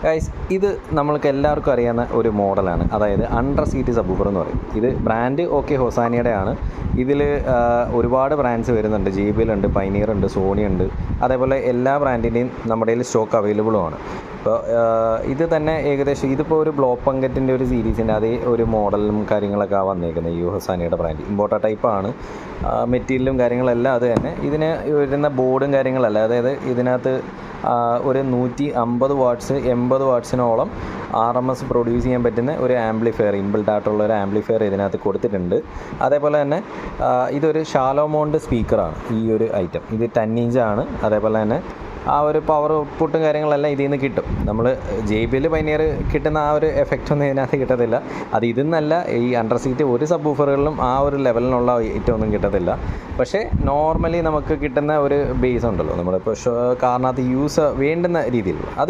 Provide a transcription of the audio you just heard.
Guys, ഇത് നമ്മൾക്ക് എല്ലാവർക്കും അറിയാവുന്ന ഒരു മോഡലാണ്, അതായത് അണ്ടർ സീറ്റ് സബ്വൂഫർ എന്ന് പറയും. ഇത് ബ്രാൻഡ് ഹൊസാനിയുടെ ആണ്. ഇതിൽ ഒരുപാട് ബ്രാൻഡ്സ് വരുന്നുണ്ട്. JBL ഉണ്ട്, പൈനിയർ ഉണ്ട്, സോണി ഉണ്ട്. അതേപോലെ എല്ലാ ബ്രാൻഡിൻ്റെയും നമ്മുടെ കയ്യിൽ സ്റ്റോക്ക് അവൈലബിളുമാണ്. ഇപ്പോൾ ഇത് തന്നെ ഏകദേശം ഇതിപ്പോൾ ഒരു ബ്ലോ പങ്കറ്റിൻ്റെ ഒരു സീരീസിൻ്റെ അതേ ഒരു മോഡലും കാര്യങ്ങളൊക്കെ വന്നേക്കുന്നത്. ഈ ഹൊസാനിയുടെ ബ്രാൻഡ് ഇമ്പോർട്ടഡ് ടൈപ്പാണ്. മെറ്റീരിയലും കാര്യങ്ങളെല്ലാം അത് തന്നെ. ഇതിന് വരുന്ന ബോർഡും കാര്യങ്ങളല്ല, അതായത് ഇതിനകത്ത് ഒരു 150 വാട്ട്സ് 80 വാട്ട്സിനോളം RMS പ്രൊഡ്യൂസ് ചെയ്യാൻ പറ്റുന്ന ഒരു ആംപ്ലിഫയർ, ഇൻബിൽറ്റ് ആയിട്ടുള്ള ഒരു ആംപ്ലിഫയർ ഇതിനകത്ത് കൊടുത്തിട്ടുണ്ട്. അതേപോലെ തന്നെ ഇതൊരു ഷാലോ മൗണ്ട് സ്പീക്കറാണ് ഈ ഒരു ഐറ്റം. ഇത് 10 ഇഞ്ചാണ്. അതേപോലെ തന്നെ ആ ഒരു പവർ ഔട്ട്പുട്ടും കാര്യങ്ങളെല്ലാം ഇതിൽ നിന്ന് കിട്ടും. നമ്മൾ JBL പൈനിയർ കിട്ടുന്ന ആ ഒരു എഫക്റ്റ് ഒന്നും ഇതിനകത്ത് കിട്ടത്തില്ല. അത് ഇതെന്നല്ല, ഈ അണ്ടർ സീറ്റ് ഒരു സബ് വൂഫറുകളിലും ആ ഒരു ലെവലിനുള്ള ഐറ്റം ഒന്നും കിട്ടത്തില്ല. പക്ഷേ നോർമലി നമുക്ക് കിട്ടുന്ന ഒരു ബേസ് ഉണ്ടല്ലോ, നമ്മളിപ്പോൾ കാറിനകത്ത് വേണ്ടുന്ന രീതിയിലുള്ള അത്